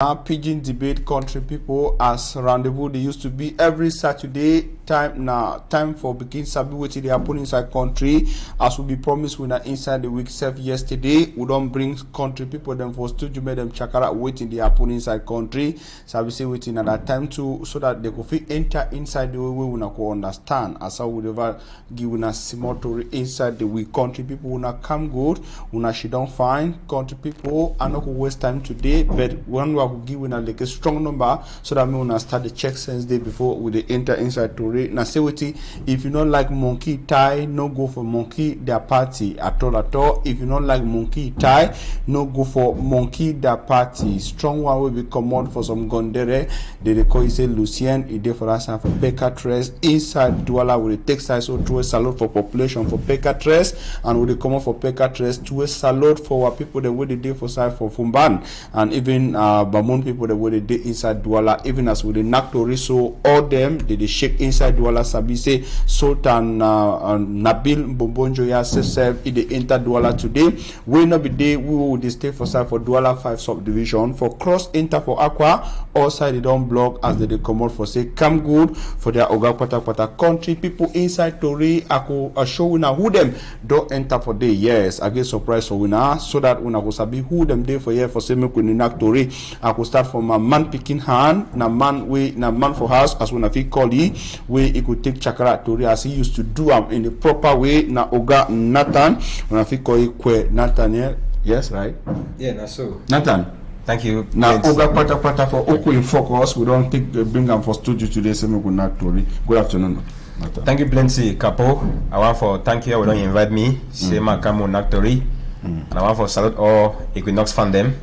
Pidgin debate country people as rendezvous they used to be every Saturday time for begin sabi wetin dey happen inside country as we be promised we na inside the week self yesterday we don't bring country people them for studio make them chakara wetin dey happen inside country sabi say wetin at that time too so that they go fit enter inside the way we na go understand as how we never give una small tori inside the week country people una come good una she don't find country people I no go waste time today but one we will give una like a strong number so that me una start the check sense day before we dey enter inside tori. Now say wetin if you don't like monkey tie no go for monkey their party at all. If you don't like monkey tie no go for monkey their party. Strong one will be common for some gondere they call it say Lucien e dey for that side for Pekatres inside Douala with the take side so to a salute for population for Pekatres and with the common for Pekatres to a salute for our people the way they dey for side for Fumban and even Bamon people the way they dey inside Douala even as with the Naktori so all them they shake inside Douala sabi say Sultan Nabil Bombonjo ya self in the enter Douala today we not be day we will stay for side for Douala 5 subdivision for cross enter for Aqua all side they don't block as they come out for say come good for their Oga Pata country people inside Tori I could show now who them don't enter for day yes I get surprise for winner so that when I go sabi who them day for here for say make we nak Tori I could start from a man picking hand na man for house as when I feel call where he could take chakra Tori as he used to do in the proper way na Oga Nathan when I feel call it Kwe Nathan yeah? Yes right yeah that's so Nathan thank you now Oga Pata for Oku in focus we don't bring them for studio today so we go nak Tori good afternoon Nathan. Thank you plenty Capo I want for thank you we don't invite me say my come on nak Tori and I want for salute all Equinoxe fan them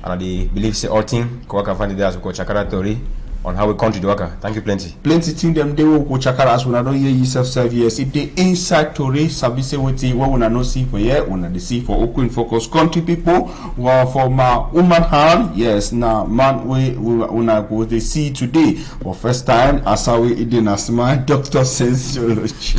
and I believe say all thing go work find the as we go chakra Tori on how we country the worker. Thank you plenty thing them they will go chakara as when I don't hear yourself yes if they inside Tori sabi say what una no see for here una they see for Oku in focus country people for my woman hand yes now man we una go they see today for first time as how we did na smile doctor sensiology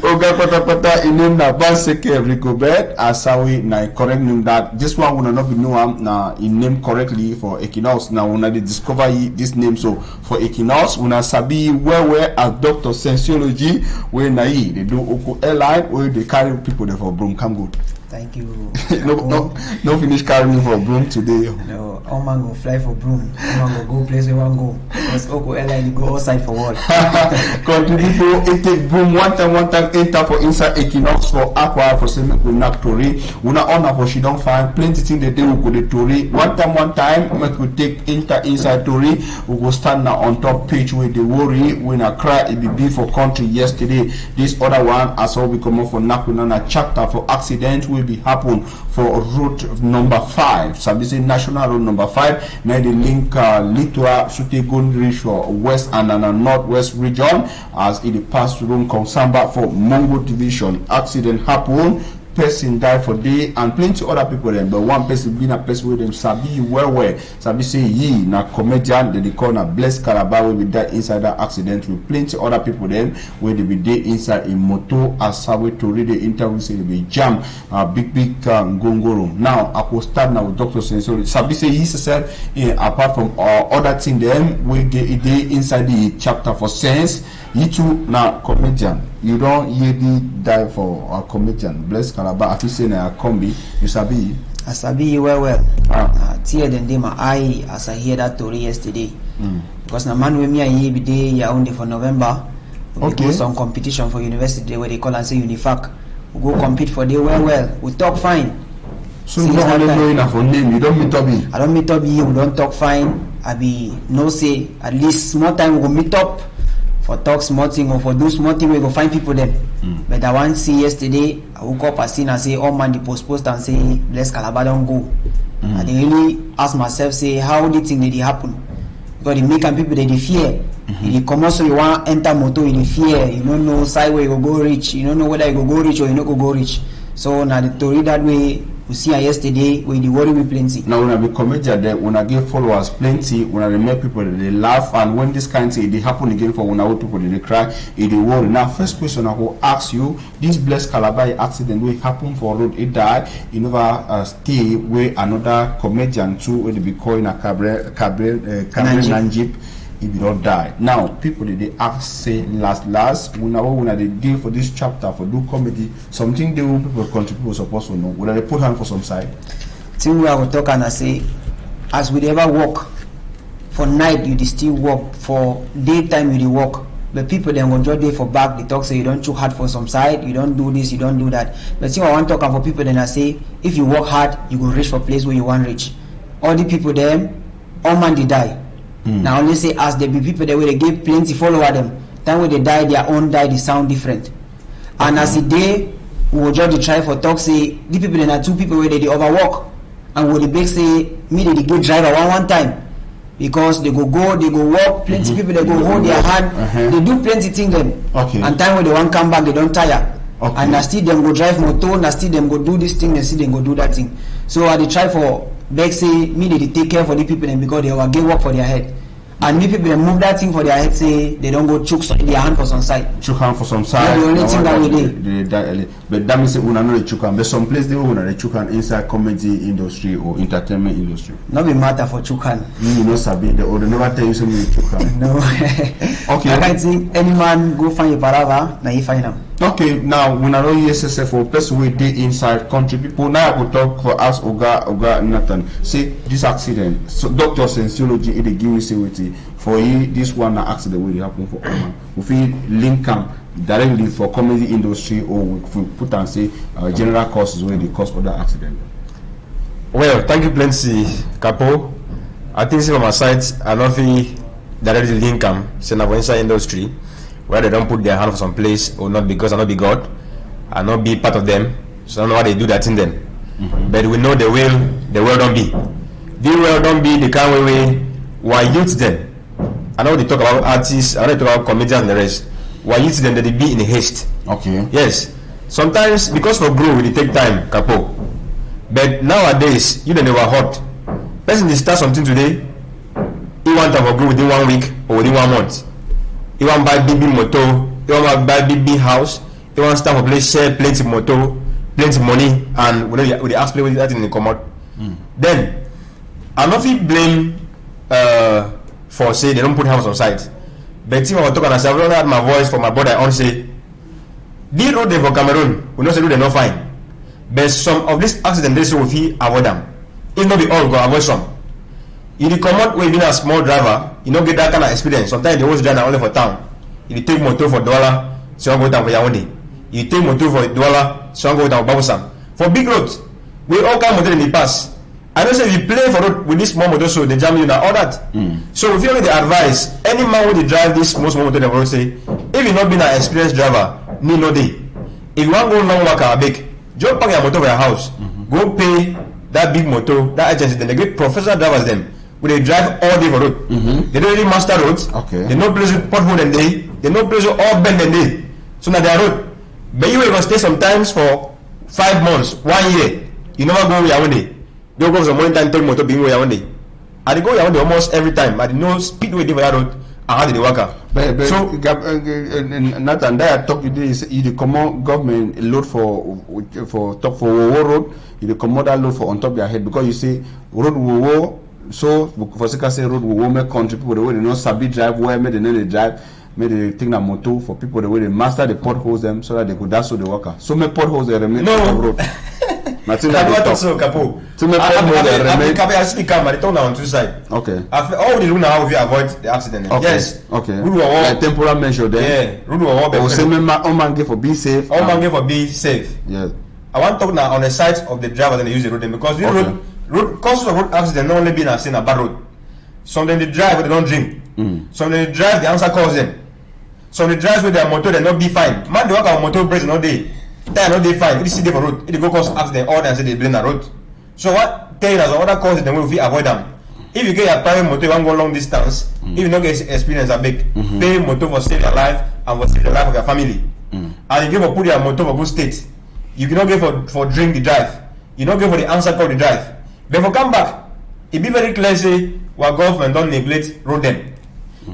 Oga Pata in name na Banseke Ricobert as how we na correct name that this one will not be know na in name correctly for Equinoxe now una they discover this name so for Equinoxe una sabi where as doctor sensiology where na they do Oku airline where they carry people there for broom come good. Thank you. no finish carrying for broom today. No, all man go fly for broom. All man go place where one go. Because Oko airline you go outside for what? Country people it take broom one time enter for inside Equinoxe for Aqua for same we nak Tori. Una honor for she don't find plenty thing they do go the Tori. One time make we take enter inside Tori. We go stand now on top page where they worry when I cry it be for country yesterday. This other one as well we come up for Nakunana chapter for accident will be happen for route number 5 sabi say national road number 5 now the link Litwa Sute Gun reach for west and northwest region as it pass through Konsamba for Mongo division accident happen person die for day and plenty other people then but one person being a person with them sabi well sabi say ye na comedian they call na blessed Calabar will be die inside that accident with plenty other people then where they be there inside a motor as how to read the interview say they be jam big gongoro now I will start now with Dr. Sensori sabi say he said apart from other thing them we get it inside the chapter for sense you too now comedian you don't yearly die for a comedian blessed Calabar if you say na combi you sabi I sabi well tear them my eye as I hear that story yesterday because na man with me I be day ya only for November we go some competition for university where they call and say Unifac we go compete for day well we talk fine so you don't only know enough for name you don't meet up I don't meet up we don't talk fine I be no say at least small time we go meet up for talk small thing or for do small thing we go find people then but I want see yesterday I woke up and seen and say all man the post and say bless Calabar don't go and they really ask myself say how the thing did it happen because they make people they fear you come also you want enter motor you fear you don't know side where you go reach you don't know whether you go reach or you not go reach so now the story that way We see her yesterday when the worry we plenty. Now when I be comedian there, when I get followers plenty, when I remember people they laugh, and when this kind of thing they happen again for when I people they cry, they worry. Now first question I will ask you, this blessed Calabar accident will happen for road, it died, you never stay where another comedian too where they be calling a Cabre Nanjip. If you don't die. Now, people they ask say last when they deal for this chapter for do comedy, something they will people contribute supposed to know. When they put hand for some side. Thing we will talk and I say, as we ever work for night, you still work for daytime, you work. But people then will draw day for back. They talk say you don't too hard for some side, you don't do this, you don't do that. But see, I want to talk for people then I say, if you work hard, you will reach for place where you want reach. All the people them, all man they die. Now only say as there be people that they give plenty follower them. Then when they die, their own die, they sound different. And as the day we will just try for talk say the people then are two people where they overwork. And when the big say me they go driver one time. Because they go work, plenty people they go hold their hand, they do plenty things them. And time when they want come back, they don't tire. And now still them go drive motor, now still them go do this thing, and still them go do that thing. So they try for beg say me they take care for the people and because they will get work for their head. And me people they move that thing for their head say they don't go choke their hand for some side. Choke hand for some side. Yeah, the only thing that we do. They die early. But that means we not choke hand. But some place they will not choke hand inside comedy industry or entertainment industry. Not be matter for choke hand. You know sabi they or they never tell you something choke hand. No. Okay. I can't think any man go find a parava, now he find them. Okay, now when I know ESSF for person we did inside country people now I will talk for us Oga Nathan. Say this accident. So doctor sensiology they give me say with for you this one accident will happen for Oman. We feel link them directly for comedy industry or we put and say general causes where they cause other accident. Well, thank you plenty, Capo. I think from my side I don't feel directly link them say now inside industry where they don't put their hand for some place or not because I not be God, I not be part of them, so I don't know why they do that in them. But we know the will don't be. The will don't be the kind way why youth them. I know they talk about artists, I know they talk about comedians and the rest. Why youth them that they be in a haste. Okay. Yes. Sometimes because for grow it take time, Capo. But nowadays, you don't know what hot. Person they start something today, he want to grow within 1 week or within 1 month. You want to buy big motor, you want to buy big house, you want to start for place, share plenty motor, plenty money, and with the ask play with that in the come out. Then, I'm not feel blame for say they don't put house on site. But if I talk and I say, I don't have my voice for my brother, I want to say, the road they for Cameroon, we know say they're not fine. But some of these accidents, they will feel avoid them. If not be all, go avoid some. If you come out when you being a small driver, you don't get that kind of experience. Sometimes they always drive only for town. If you take motor for $1, so you go down for Yaoundé. If you take motor for $1, so you go down for Babusam. For big roads, we all kind of motor in the past. I don't say if you play for road with this small motor, so they jam you now all that. So if you only the advice, any man who drive this small motor, they will say, if you not been an experienced driver, need no day. If you want to go long walk a big, just park your motor for your house. Go pay that big motor, that agency. Then they get professional drivers them. Where they drive all day for road. They don't really master roads. They no place with pothole and they no place with all bend and day. So now they are road. But you will stay sometimes for 5 months, 1 year. You never go Yaoundé. You go some one time take motor being Yaoundé. I dey go Yaoundé almost every time. I dey know speed way dey for that road and how they work out. But so Nathan, that I talk today is you come on government load for top for road. You come on that load for on top of your head because you say road will. So for second say road will make country people the way they know sabi drive where may they know they drive, may they take that motor for people the way they master the potholes them so that they could that's so they work. So make potholes they remain on the road. Nothing like that. So Capo. To make potholes they remain. I speak camera. They turn on two sides. Okay. After all the rule now, we avoid the accident. Okay. Yes. Okay. Rule like temporal measure there. Yeah. Rule of all. Say all man give for be safe. All man give for be safe. Yeah. I want to talk now on the side of the driver that they use the road because the road causes of road accident not only being a sin a bad road. Some then they drive but they don't drink. Some then they drive the answer calls them. Some they drive with their motor they not be fine. Man they work on motor brakes not day. Tire not they fine. It is there for road. It go cause accident all and say they blame the road. So what tell you as other causes then we avoid them. If you get a private motor you want go long distance, if you not get experience a big, pay motor for save your life and for save the life of your family. And you give a put your motor for good state. You cannot get for drink the drive. you don't go for the answer call the drive. But for come back, it be very clear say our government don't neglect road them.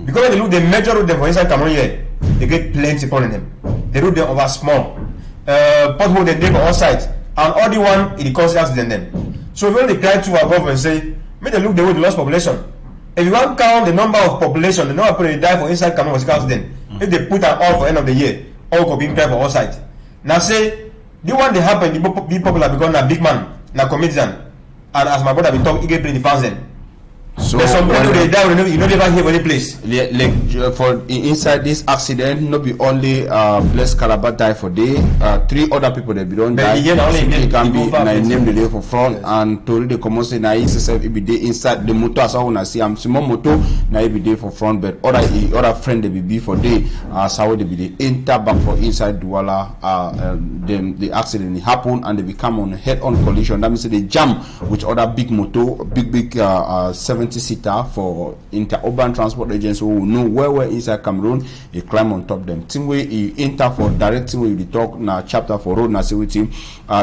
Because when they look the major road them for inside Cameroon here, they get plenty problem them. They road them over small. Pothole they for all sides. And all the one it cause accident them. So when they cry to our government say, make them look the way the lost population. If you want count the number of population, the number of people they die for inside Cameroon was accident. If they put an all for end of the year, all could be cry for all sides. Now say the one they happen be popular because na big man, na comedian. And as my brother been talk, he get play the fans then. So there's some people they die, you know, never hear any place. Like for inside this accident, not be only Blessed Calabar die for day. 3 other people that be don't die. It can be name the day for front, yes. And to read the common say na itself it be day inside the motor as I wanna see. I'm small motor na it be day for front, but other friend they be for day. As how they be they enter back for inside Douala. Then the accident happen and they become on head-on collision. That means they jam with other big motor, big 70-seater for interurban transport agents who know where inside Cameroon. He climb on top them. Team way he enter for directing way we talk na chapter for road na say with him.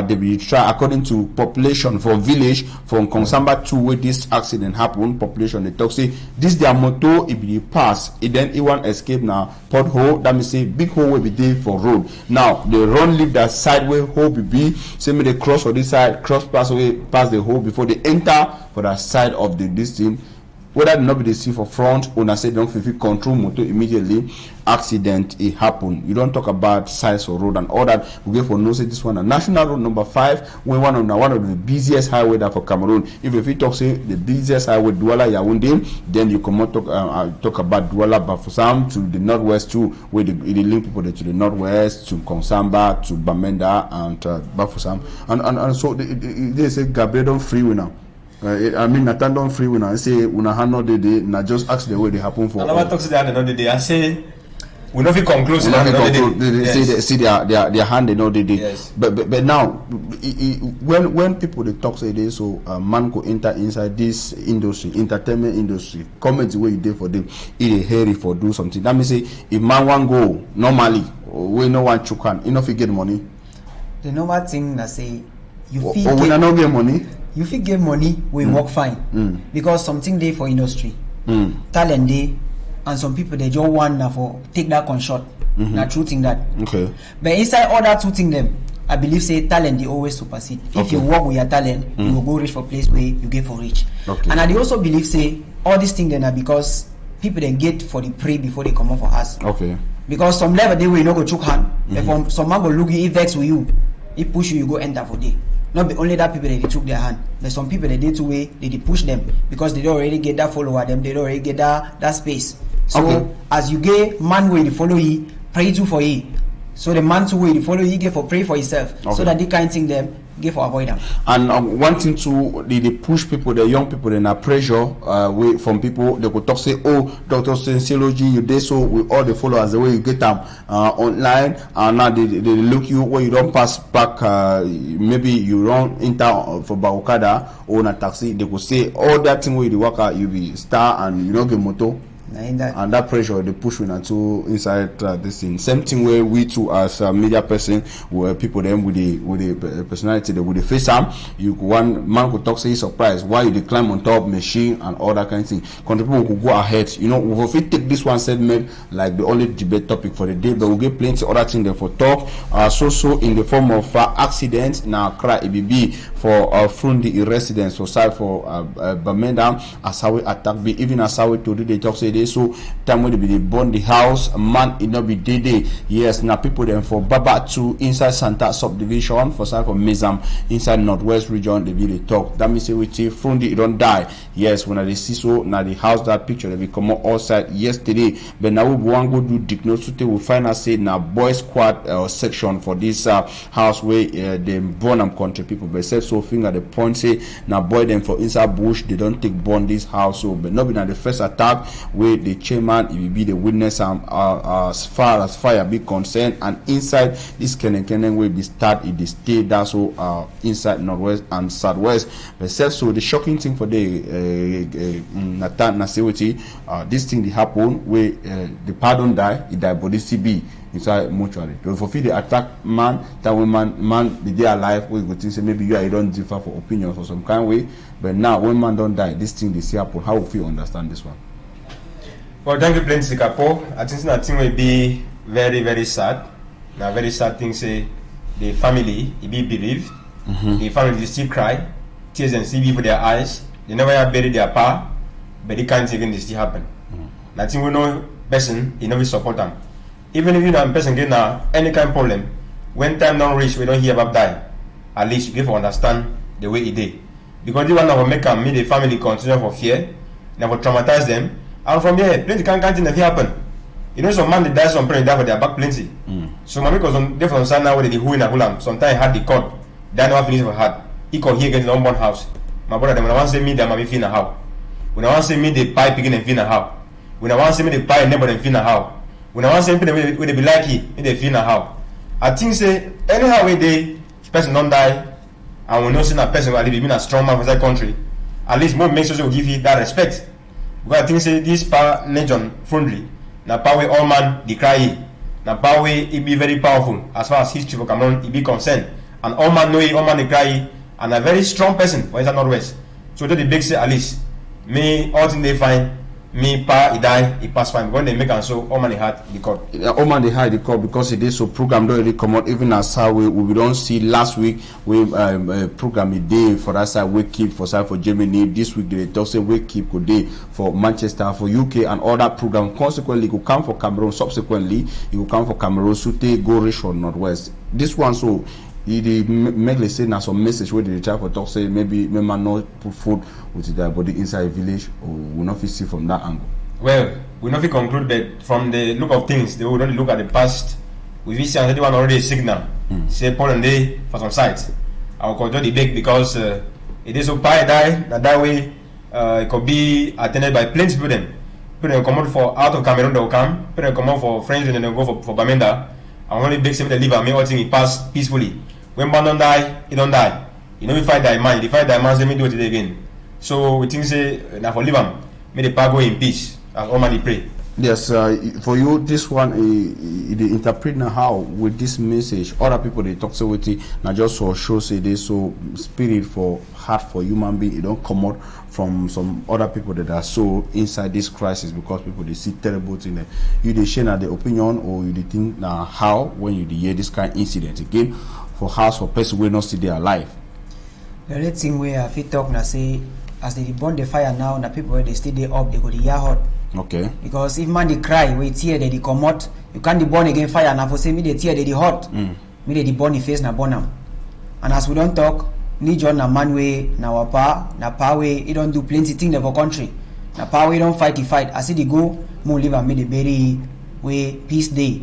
They be try according to population for village from Konsamba 2 where this accident happen. Population they talk say this their motor it be pass. It then one escape now pothole. That means say big hole will be there for road. Now they run leave that side where hole be. Say me they cross for this side, cross pass the hole before they enter for that side of this thing. Whether nobody see for front or na say don't feel control motor immediately, accident it happen. You don't talk about size of road and all that. We go for no say this one a national road number 5 when one of the busiest highway that for Cameroon. If you talk say the busiest highway Douala Yaoundé, then you come on talk about Douala Bafoussam to the northwest too, where they link people to the northwest to Konsamba to Bamenda and Bafoussam and so they say Gabriel don't freeway now. I mean, Nathan don't free when I say una hand not the day, na just ask the way they happen for. I never talk to the hand the day. I say we not feel conclusive. They see their hand they know the day. Yes. But now when people they talk say this, so man could enter inside this industry, entertainment industry, comment the way you did for them, it hurry for do something. That means say if man want go normally, we no one chukan, enough you get money. The normal thing that say you feel we not get money. You fit get money we work fine because something there for industry talent day and some people they just want for take that con shot na true thing that okay but inside all that two thing them I believe say talent they always supersede if you work with your talent you will go reach for place where you get for reach and I also believe say all these things then are because people they get for the prey before they come up for us because some level they will not go choke hand if some man go look you vex with you he push you go enter for day. Not be only that people they took their hand, but some people they did two way they push them because they don't already get that follower them, they don't already get that space. So as you get man way to follow you, pray to for you. So the man to way to follow you get for pray for yourself. So that they can't think them get for avoid them. And one thing to they push people, the young people in a pressure from people they could talk say, oh Dr. Sensiology, you did so with all the followers the way you get them online and now they look you where you don't pass back maybe you don't enter for Baokada or on a taxi, they could say all that thing where you work out you be star and you don't get motor. And that pressure they push to inside this thing. Same thing where we too as a media person, where people them with the personality, they with the face arm. You one man could talk say he's surprised why you climb on top machine and all that kind of thing. Country people could go ahead. You know, if we take this one segment like the only debate topic for the day, but we'll get plenty other things there for talk. So in the form of accidents now cry EBB for Frundi residents for side for Bamenda as how we attack be even as how we to do they talk say so time when they burn the house man it not be day yes now people then for Baba 2 inside Santa subdivision for side for Mizam inside northwest region they be they talk that means say we say Frundi it don't die yes when they see so now the house that picture they be come outside yesterday but now we want go do diagnosis we find out say now boy squad section for this house where they burn them country people but say so finger the point say now boy them for inside bush they don't take burn this house so but not be now the first attack where where the chairman he will be the witness as far as fire be concerned, and inside this Kenen will be start in the state that's all inside northwest and southwest. But so the shocking thing for the Nathan Nasewiti, this thing that happened where the pardon die, he died body CB inside mortuary. They fulfill the attack man, that man be there alive, we go think say maybe you don't differ for opinions or some kind of way. But now when man don't die, this thing they see happen. How will you understand this one? Well, thank you, Plenty Capo. I think that thing will be very, very sad. Now, very sad thing say the family it be bereaved. The family they still cry, tears and CB for their eyes. They never have buried their pa, but they can't again. They still happen. I think we know person, he never support them. Even if you know a person get any kind of problem, when time don't reach, we don't hear about die. At least you give to understand the way it did. Because the one that will make them the family continue for fear, never traumatize them. And from there, plenty can't never happen. You know, some man they die, some parents die for their back plenty. So my because on different side now where they who in a hulam, sometimes had the cord, they never finish for heart. He could here get his own born house. My brother, when I want to say me, they might be in a house. When I want to say me, they buy picking and fin a house. When I want to say me, they buy neighbor and fin a house. When I want to say people they be like it, they feel now how. I think say anyhow way they person don't die, and we know see that person will be a strong man for that country. At least more make sure they will give you that respect. Because I think say this power nation friendly. Now power all man they cry. Now power it be very powerful as far as history for Cameroon it be concerned. And all man know it, all man they cry, and a very strong person for inside northwest. So the big say at least me all thing they find. Me pa he die he pass fine when they make and so all man they had the court. All man they had the court because it is so program don't really come out even as how we don't see last week we program a day for that side we keep for side for Germany. This week they talk say we keep good day for Manchester, for UK and all that program. Consequently it will come for Cameroon, subsequently it will come for Cameroon, Sute, go rich or northwest. This one so he make let's say now some message where they try for talk say maybe man not put food with their body inside a village, or we not see from that angle. Well, we not conclude that from the look of things, they will only look at the past. We see another one already a signal. Say Paul and they for some sites. I will control the big because it is so by that way it could be attended by plenty of them. People come out for out of Cameroon they will come, people come out for French and then they go for Bamenda. And only big seven they live and make all things pass peacefully. When man don't die, he don't die. You know, we fight that man. If fight that man, let me do it again. So we think say now for live him, may the power go in peace as all man pray. Yes, for you this one they interpret now how with this message other people they talk so with it now just so show say they so spirit for heart for human being it don't come out from some other people that are so inside this crisis because people they see terrible thing there. You they share the opinion or you they think now how when you hear this kind of incident again for house for person will not see their life. The only thing where if you talk now say as they burn the fire now, the people where they stay there up, they go the year hot. Okay. Because if man they cry, we tear they come out, you can't be born again fire. Now for say me they tear they hot, me they burn the face na burn them. And as we don't talk, ni John na man way na wapa na power way, he don't do plenty things for country. Na power way don't fight the fight. As they go, more live and me they bury way peace day.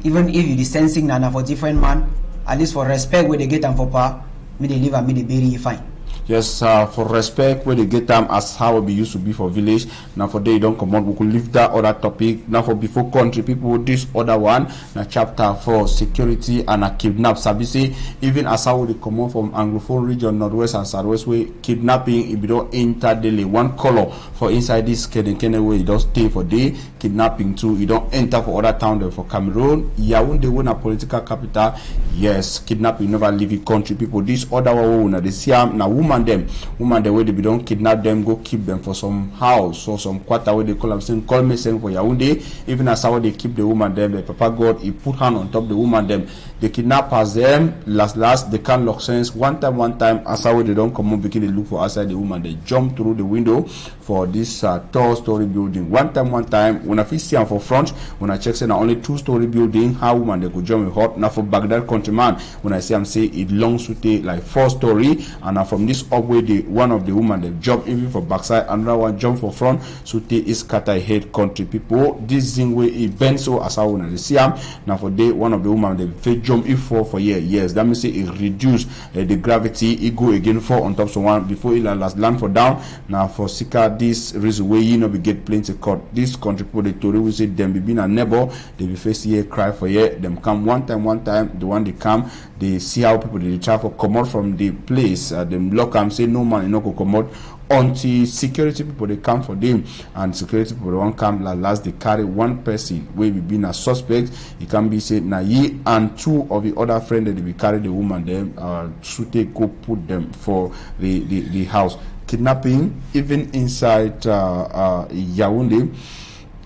Even if you the sensing na for different man, at least for respect where they get them for power, me they live and me they bury fine. Yes, for respect where they get them as how it be used to be for village. Now for they don't come out, we could leave that other topic. Now for before country people, this other one, now chapter 4 security and a kidnap. Sabisi, even as how they come out from Anglophone region, northwest and southwest way, kidnapping if you don't enter daily one color for inside this Kene way, you don't stay for day, kidnapping too, you don't enter for other town there for Cameroon. Yaoundé win a political capital. Yes, kidnapping never leave the country people. This other one, they see now woman them where they don't kidnap them, go keep them for some house or some quarter where they call them saying call me saying for Yaoundé. Even as how they keep the woman them, the Papa God he put hand on top the woman them. The kidnappers them last they can't lock sense one time as how they don't come up because they look for outside the woman, they jump through the window for this tall story building. One time when I see them for front, when I check say now only 2-story building, how woman they could jump with hot. Now for Baghdad countryman, when I see them say it belongs to take like 4-story, and from this up where the one of the woman they jump even for backside, another one jump for front, so they is scatter head country people. This thing where it bends so as I want to see him. Now for day one of the woman they face jump if for years. That means it reduce the gravity, it go again for on top of one before it last land for down. Now for Sika this reason where you know we get plenty cut. This country people they told we say them be being a neighbor, they be face here cry for year, them come one time, the one they come, they see how people they try for come out from the place, them lock and say no man you know go come out until security people they come for them, and security people they won't come last they carry one person where we been a suspect. It can be said na ye and two of the other friend that they be carry the woman them should they go put them for the house. Kidnapping even inside Yaoundé.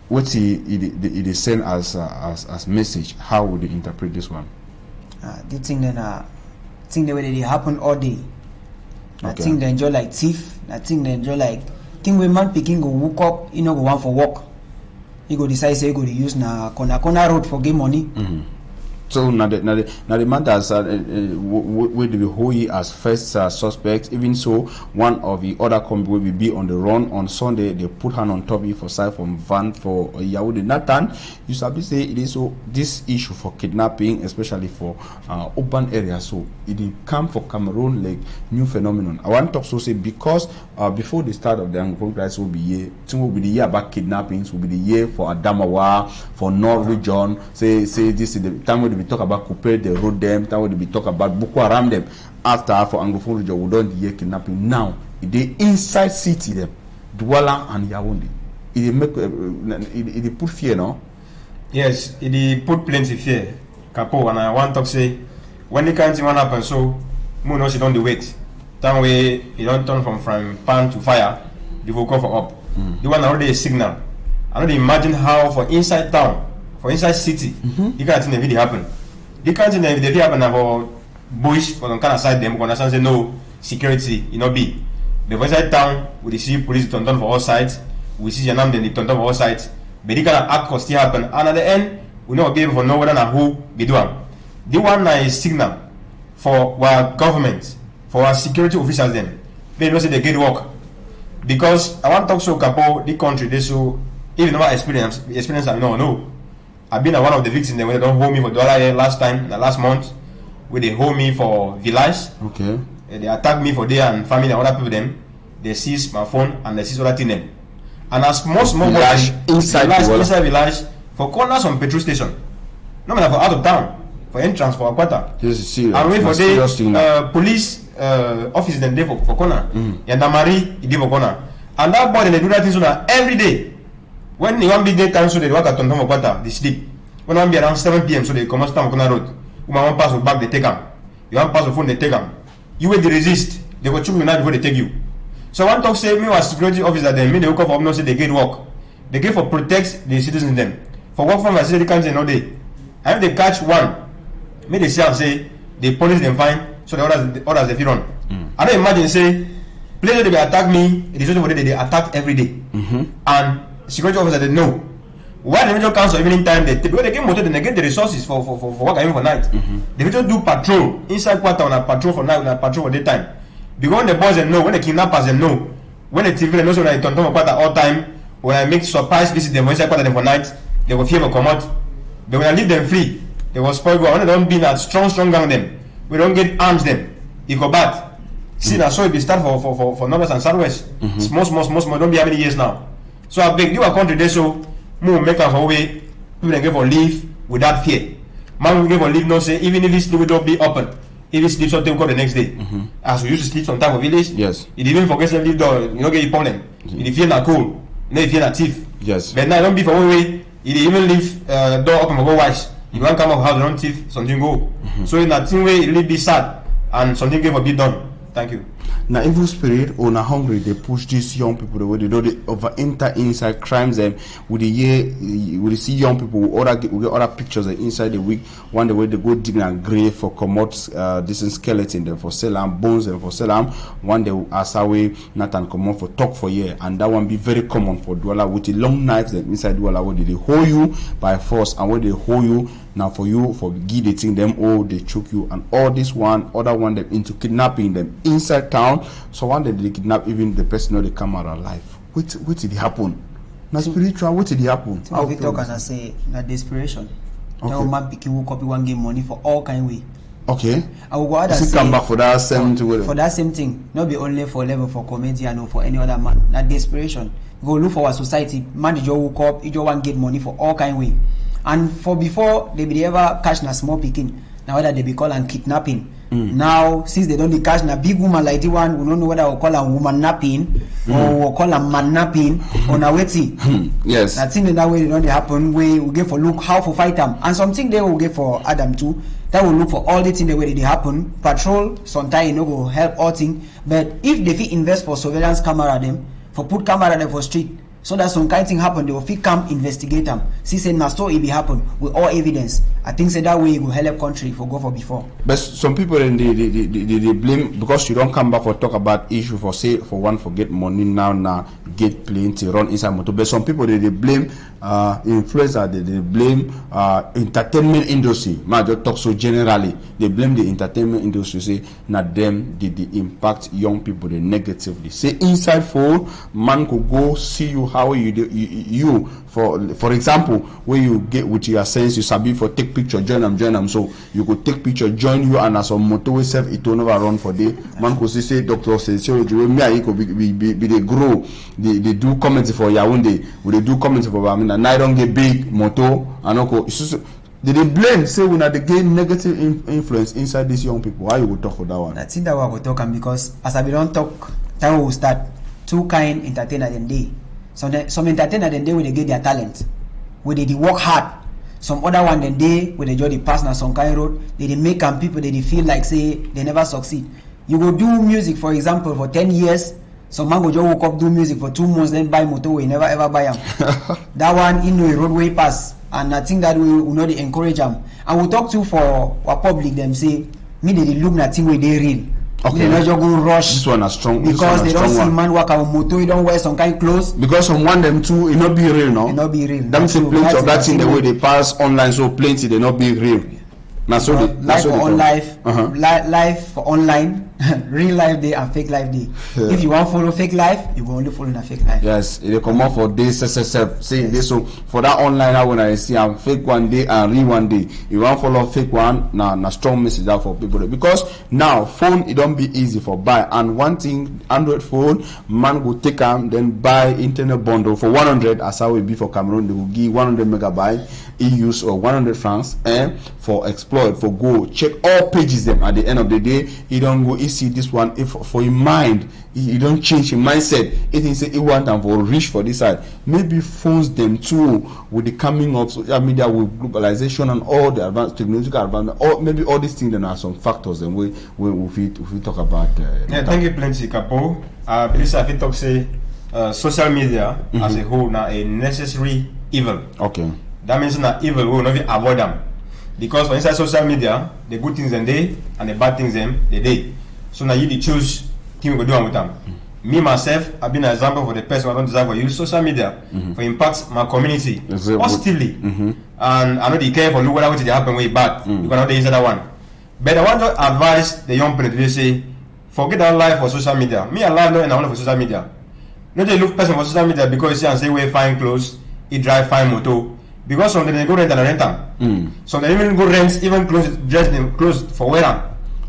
What's it send as message? How would you interpret this one? The thing then thing the way they happen all day. I think they enjoy like thief. I think they enjoy like thing when man picking go woke up, you know, go want for walk. He go decide say he go to use na corner road for game money. So now the man that's will be hold as first suspect. Even so, one of the other combi will be on the run on Sunday. They put hand on top of for side from van for Yaoundé. Nathan, you sabi say it is so this issue for kidnapping, especially for urban areas. So it come for Cameroon like new phenomenon. I want to also say because before the start of the Anglophone crisis will be year, it will be the year about kidnappings. Will be the year for Adamawa, for North region. Say this is the time when we talk about Coupe, the road them, time when we talk about Boko Haram them. After for Anglophone region, we don't hear kidnapping. Now, the inside city them, Douala and Yaoundé. It make it put fear, no? Yes, it put plenty fear. Capo, and I want to say when the kind of thing happen, so we know she don't do wait. That way you don't turn from pan to fire, you will go for up. You want already a signal. I don't imagine how for inside town, for inside city, you can't think the video happen. You can't think the video happen for bush for some kind of side them because say no security, you know be. The inside town we see police turn down for all sides, we see your name then they turn down for all sides. But they cannot act for still happen, and at the end we not be able to know whether or who be doing. The one is signal for our government, for our security officials then. They know say they get work. Because I want to talk so Capo, the country they so even though experience I no. I've been one of the victims when they don't hold me for $1 last time, the last month, where they hold me for village. Okay. They attack me for there and family and other people them. They seize my phone and they seize other thing them. And as most village inside village for corners on petrol station. No matter for out of town, for entrance for a quarter. This is serious. And wait for the police office then there for corner. Yandamari he for corner. And that boy they do that thing so that every day. When you want be daytime so they work at Tonton Quarter, they sleep. When you want be around 7 p.m. so they come out corner road. You want pass the back they take them. You want pass the phone they take them. You will resist. They go choose you now before they take you. So one talk say me was security officer then me they wake up no say they get work. They get for protect the citizens them. For work from facility can't say no day. And if they catch one, me they say and say they police them fine so the others they feel run. I don't imagine say places they attack me, it is only they attack every day. And security officer they know. Why the major council evening time they get motor then they get the resources for work even for night. They just do patrol inside quarter on a patrol for night and a patrol for daytime. Because when the boys they know, when the kidnappers they know, when the TV they know so they turn on quarter all time, when I make surprise visit them inside quarter them for night, they will fear to come out. But when I leave them free, they will spoil go. When they don't be that strong gang them, we don't get arms them. It go bad. See now so it be start for Northwest and Southwest. Small, don't be how many years now. So I beg you a country there so more make us away people can give for leave without fear. Man will give for leave no say even if this sleep will be open. If it sleeps something call the next day. As we used to sleep some time for village. Yes. It even forget to leave door, you don't get a problem. If you're not cool, you know if you're not thief. Yes. But now don't be for one way, it even leave door open for go wise. You can't come up house don't thief, something go. So in that same way it really be sad and something get for be done. Thank you. Now evil spirit or na hungry they push these young people the way they do they over enter inside crimes them with the year we see young people we get other pictures inside the week one the way they go dig and grave for commot this skeleton them for sell and bones them for sell them one day as away Nathan come on for talk for year and that one be very common for Douala with the long knives them inside Douala where they hold you by force and when they hold you Now for you, for give the thing them, oh, they choke you, and all this one, other one them into kidnapping them inside town. So one day they kidnap even the person or they come out alive. What did it happen? Now spiritual, what did it happen? So we talk, as I say, that desperation. Now man picking will copy one game money for all kind way. Okay. I will go out and say come back for that same thing. For that same thing, not be only for level for comedian or for any other man. That desperation. Go look for our society. Man, you woke up, you just want get money for all kind way. And for before they be ever catch na small picking. Now whether they be call and kidnapping. Now since they don't catch na big woman like the one, we don't know whether we call a woman napping or we call a man napping or na waiting. Yes. That thing in that way they don't happen. We get for look how for fight them, and something they will get for Adam too. That will look for all the things the way they happen. Patrol sometimes you know go help all thing. But if they fit invest for surveillance camera them, for put camera them for street, so that some kind of thing happen, they will fit come investigate them. See say na so it be happen with all evidence. I think say that way it will help country for go for before. But some people then they blame because you don't come back for talk about issue for say for one for get money now get plenty run inside motor. But some people they blame influencer, they blame entertainment industry. Man just talk so generally. They blame the entertainment industry, say not them did they impact young people they negatively. Say inside phone man could go see you how you for example where you get with your sense you sabi for take picture join them so you could take picture join you and as a motorway self it will never run for day. Man could say doctor says so me I could be they grow they do comments for Yaoundé they do comments for Bamina and I don't get big motor and okay they blame say when they gain negative influence inside these young people. Why you would talk for that one? I think that we will talk because as I don't talk time we will start two kind entertainer them day. Some entertainer then they when they get their talent where they work hard. Some other one then they when they just pass na some kind road they make them people they feel like say they never succeed. You go do music for example for 10 years. Some man go just woke up do music for 2 months then buy motorway never ever buy them. That one in a roadway pass and I think that we will not encourage them. And we talk to for our public them say me they look na thing where they real. Okay. They not just go rush. This one is strong. Because they don't see man work on motor, you don't wear some kind of clothes. Because from one them two, it not be real now. It not be real. Them see plenty of that thing the way they pass online, so plenty they not be real. Now so life for on life, life for online, real life day and fake life day. Yeah. If you want to follow fake life, you will only follow in a fake life. Yes, they come out for days, saying this. So for that online, I when I see I'm fake one day and real one day. You want to follow fake one, now strong message out for people because now phone it don't be easy for buy and one thing Android phone man go take them then buy internet bundle for 100 as how it be for Cameroon they will give 100 megabyte use or 100 francs and for exploit for go check all pages them at the end of the day you don't go see this one if for your mind you don't change your mindset it is say you want them for reach for this side maybe phones them too with the coming of social media with globalization and all the advanced technological advancement or maybe all these things there are some factors and we talk about yeah thank you plenty Capo because I talk say social media as a whole now a necessary evil. Okay, that means not evil we will not avoid them because for inside social media the good things and they and the bad things them they day. So now you choose thing we go do with them. Me myself I've been an example for the person who don't desire for use social media for impact my community positively and I know they care for look what they happen way bad because now they use that one. But I want to advise the young people to say forget that life for social media. Me alive not and I want for social media. Not they look person for social media because you see and say we fine clothes, he drive fine motor. Because some they go rent and rent them. Some they even go rent even clothes dress them clothes for wear.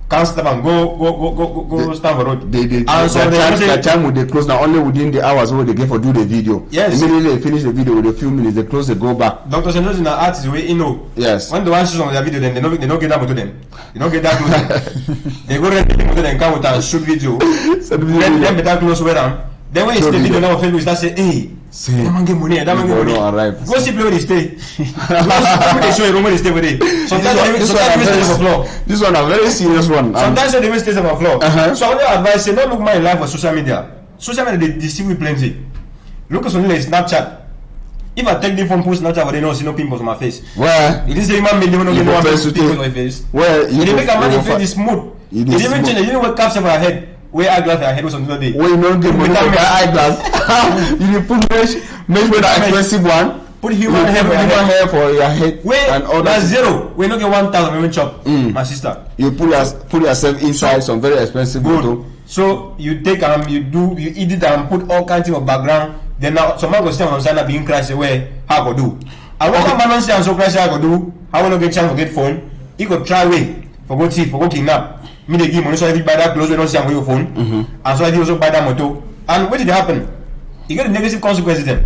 Can't stop and go stand for road. And so the time with they close now only within the hours where they get for do the video. Yes. Immediately they finish the video with a few minutes, they close, they go back. Doctor Sendos in the artist way you know. Yes. When the one shoot on their video, then they don't get that motor them. They don't get that close. They go rent the motor and come with a shoot video. Then better close wear them. Then when you stay video now Facebook start say, hey, that man get money, that man get money. Go see play where they stay. They show you where they stay with it. Sometimes they even stay on the floor. This one a very serious one. Sometimes they even stay on the floor. So I want to advise say, don't look my life for social media. Social media they deceive me plenty. Look at something like Snapchat. If I take the phone post Snapchat, they don't see no pimples on my face. Where? It is a man million no get one pimples on my face. Where? They make a man face smooth. They even change. You know what capture for your head? Where eyeglass for your head was on the day. Where you don't get money for eyeglass. You put mesh with an expensive one. put human hair for your head. Wait, and all that's zero. We not get 1,000 women chop. My sister. You put yourself inside some very expensive good. So you take you eat it and put all kinds of background. Then now some man go stand on side and being crash away. How go do? I want man on stand so crash how go do? How will get chance to get phone? He go try way for go thief, for go kidnap. Me they give money so I buy that clothes we don't see on your phone. And so I also buy that motor. And what did happen? You get the negative consequences then.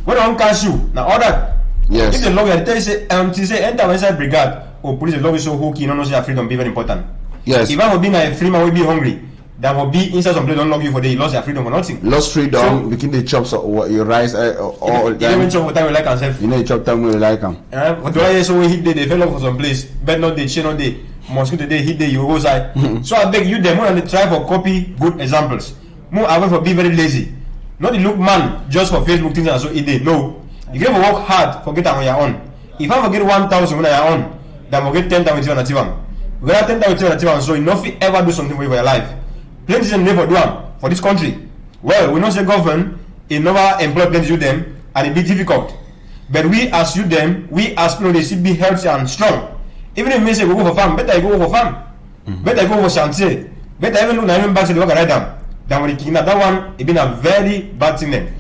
When one catch you, now all that. Yes. If the law tell you say enter inside brigade or police, the law is so hooky, you know say freedom be very important. Yes. If I would be a free man will be hungry, that will be inside some place don't log you for the lost your freedom for nothing. Lost freedom, between the chops or your rice or you don't chop what time you like yourself. You know you chop time when you like them. But do I so we hit they fell off for some place, but not the chain on the mosquito they hit the you go side. So I beg you them more and try for copy good examples. More away for be very lazy. Not the look man just for Facebook things and so it did. No. You get to work hard for get on your own. If I forget 1,000 when I own, then we'll get 10,000 on a TV. We got 10,000 on a TV, so you know if you ever do something for your life. Plenty of them never do them for this country. Well, we not say government, it never employ plenty of them, and it be difficult. But we as you them, we as people they should be healthy and strong. Even if we say we go for farm, better you go for farm. Better you go for chantier. Better even look na even back to the work and write down. Then when you kidnap that one, it been a very bad thing then.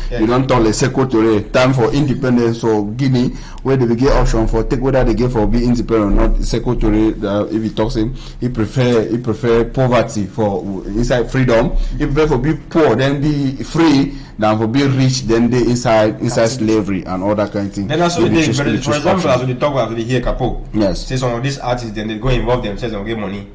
You don't tell the secretary time for independence or Guinea where they get option for take whether they get for be independent or not. Secretary if he talks him, he prefer poverty for inside freedom. He prefer for be poor then be free than for be rich then they inside slavery and all that kind of thing. Then also for example as we talk about the here Capo. Yes. Say some of these artists then they go involve themselves and get money.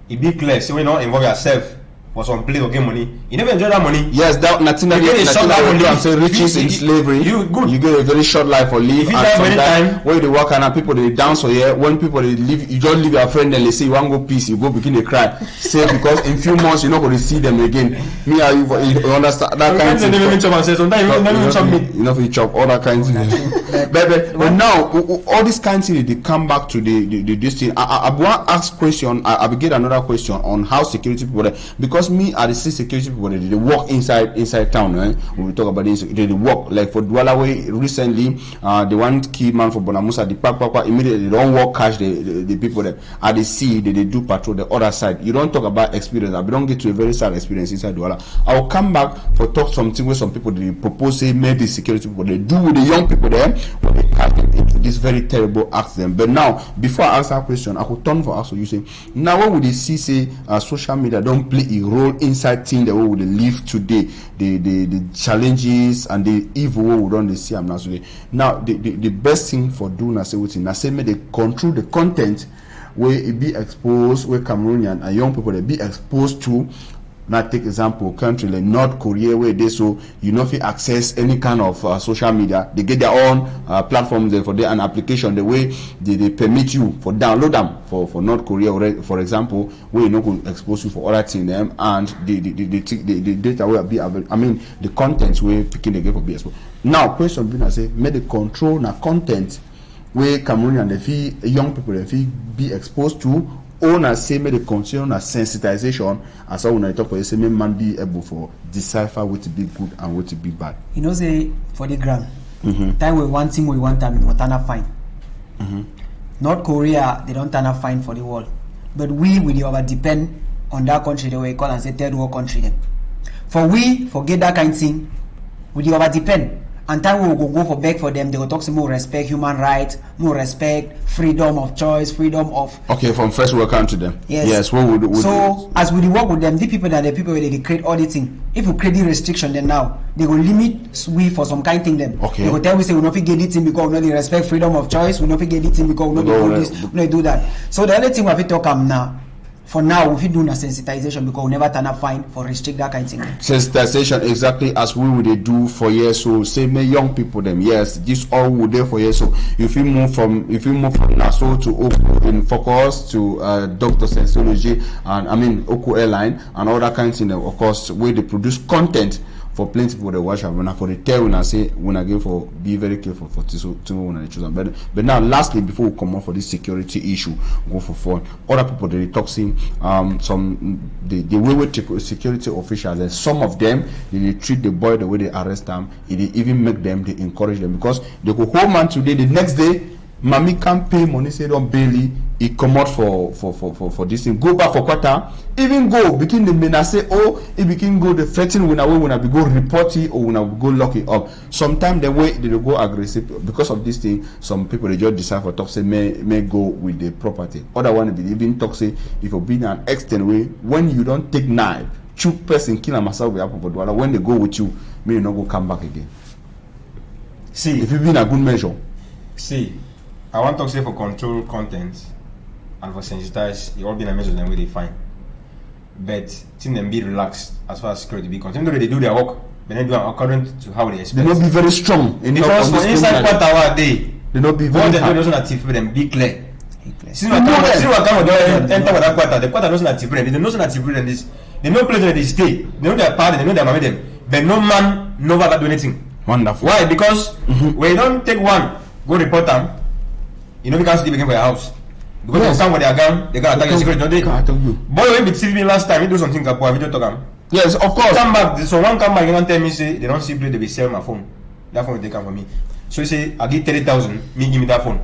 It be clear, so we not involve yourself. For some place to get money, you never enjoy that money. Yes, that nothing that you say riches in slavery. You get a very short life for live. And sometimes when you work and people they dance or here, when people they leave, you just leave your friend and they say you want to go peace, you go begin to cry. Say because in few months you're not going to see them again. Me and you understand that kind of thing. You know if you chop all that kind of thing. But now all these kinds of things they come back to the this thing. I want to ask question. I will get another question on how security people because me I see security people they work inside town, right? When we talk about this, they work like for Dwalawe recently. The one key man for Bonamusa, the Papa immediately they don't work cash the people that at the sea they do patrol the other side. You don't talk about experience. I don't get to a very sad experience inside Douala. I will come back for talk something where some people they propose say maybe security people they do with the young people there when they catch them into this very terrible accident. But now before I ask that question, I could turn for us. So you say now what would they see say social media don't play a role inside thing that we would live today, the challenges and the evil we don't see am now today. Now the best thing for doing as everything, I say may they control the content where it be exposed, where Cameroonian and young people they be exposed to. Now take example country like North Korea where they so you know if you access any kind of social media, they get their own platforms there for their an application the way they permit you for download them for North Korea or for example where you know could expose you for other things them and the data will be available. I mean the contents where picking the game for be exposed. Now question being I say may the control na content where Cameroonian the fee young people the fee be exposed to. Owners say may the continue na sensitization as I when I talk for you say may man be able for decipher what to be good and what to be bad. You know say for the ground, time we want thing we want time we turn up fine. North Korea they don't turn up fine for the world, but we will over depend on that country the way call and say third world country them. For we forget that kind of thing, we over depend. And time we will go for beg for them, they will talk some more respect human rights, more respect, freedom of choice, freedom of from first world country them. Yes. What would so as we work with them, the people that the people where they create all the thing. If we create the restriction then now they will limit we for some kind thing them. They will tell we say we not get it in because we not respect freedom of choice, we not get it in because we not do this, we not do that. So the only thing we have to talk now. For now, we do a sensitization because we never turn up fine for restrict that kind of thing. Sensitization exactly as we would do for years. So say may young people them yes, this all would there for years. So if you move from Nassau to Oku in focus to Dr. Sensology and I mean Oku Airline and all that kind of thing, of course where they produce content for plenty people they watch when for the tell when I say when I go for be very careful for to when I choose. But now lastly before we come on for this security issue, go for fun. Other people they talking some the way with security officials and some of them they treat the boy the way they arrest them, they even make them, they encourage them because they go home and today the next day Mami can't pay money, say don't barely he come out for this thing. Go back for quarter, even go begin the men say, oh, he begin go the threaten when I be go report it or when I go lock it up. Sometimes the way they go aggressive because of this thing, some people they just decide for talk say may go with the property. Other one be even talk say if you be in an extent way when you don't take knife, shoot person kill myself with apple for when they go with you, may you not go come back again. See, if you be in a good measure. See, I want to say for control content and for sensitize, it all been a measure them where they find. But think them be relaxed as far as security be concerned. They do their work, but they do it according to how they expect. They not be very strong. Because for inside quarter day, they not be very hard. Those not for them be clear. See what come enter with that quarter. The quarter not for them. They know not for them. This they know place where they stay. They know their party. They know their mommy them. But no man never do anything. Wonderful. Why? Because when you don't take one, go report them. You know, we can't sleep again for your house. Because yes. They come with their gun, they can attack your security, don't they? Boy, when we see me last time, he do something about video to come. Yes, of course. Come back, so one come back, you don't tell me, say, they don't see play, they be sell my phone. That phone they come for me. So you say, I give 30,000, me give me that phone.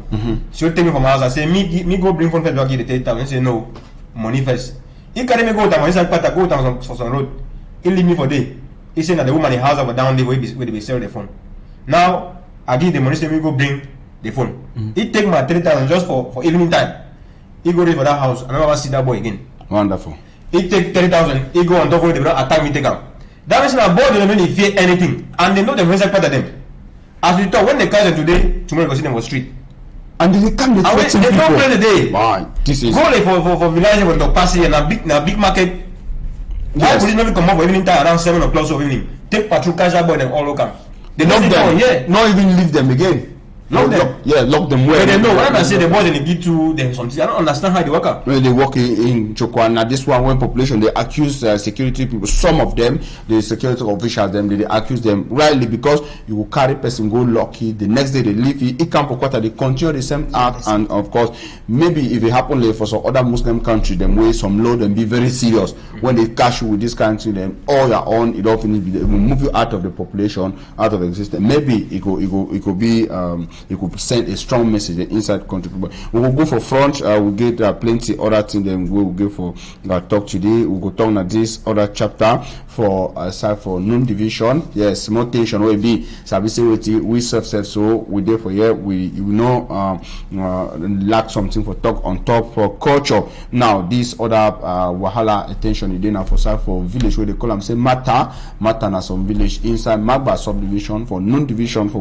So you take me from my house, I say, me go bring phone first, I give the 30,000. He say, no, money first. He carry me go down, he said, go down for some road. He leave me for day. He say that the woman in the house over down there where they be sell the phone. Now, I give the money, say, me go bring the phone. He take my 30,000 just for evening time. He go ready for that house and I never see that boy again. Wonderful. He take 30,000. He go on top of it. They don't attack me. Take out. That means that boy they don't really fear anything, and they know the inside part of them. As we talk, when they catch them today, tomorrow they go see them on the street. And they come. They don't play the day. Why? This is go like for village when they pass here na big market. Why police never come up for evening time around 7 o'clock of evening? Take patrol, catch that boy, them all come. They lock them. Yeah. Not even leave them again. Lock them where they know. When I say the boys in the B2 them something, I don't understand how they work out. When they work in Chokwana, this one when population they accuse security people, some of them, the security officials them, they accuse them rightly because you will carry person go lucky, the next day they leave it come for quarter, they continue the same act, and of course maybe if it happen like for some other Muslim country, them way some law them be very serious. When they catch you with this kind of thing, then all your own it often will move you out of the population, out of the existence. Maybe it could be you could send a strong message inside country. We will go for front. We'll get plenty other things. Then we will go for talk today. We will talk about this other chapter for aside for non-division. Yes, more tension will be. We self so we there for here. We know lack something for talk on top for culture. Now this other wahala attention you now for side for village where they call them say Mata na some village inside Magba subdivision for non-division for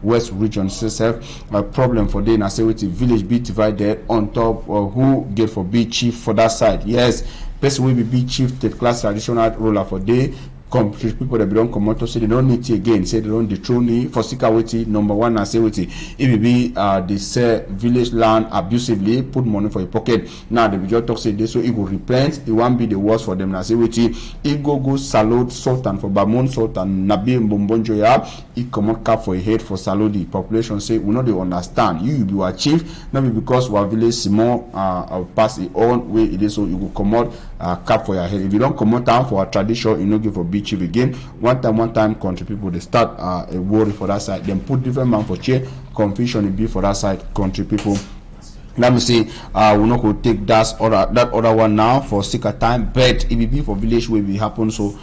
west region. A problem for them. I say with the village be divided on top who get for be chief for that side. Yes, person will be chief, third class traditional ruler for day. People that don't come out to say they don't need it again, say they don't dethrone it for security. Number one, I say with it, if it be they sell village land abusively, put money for your pocket. Now the just talk say this, so it will replant. It won't be the worst for them. I say with it go salute Sultan for Bamon Sultan Nabi Mbombonjoya. It come out cap for a head for salute. The population say we know they understand. You be our chief, not because our village Simon pass it on way it is, so you will come out cap for your head. If you don't come out down for a tradition, you know give for chief again. One time country people they start a worry for that side, then put different man for chair, confusion it be for that side country people. Let me say we're not going to take that other one now for sicker time, but it will be for village where it happen. So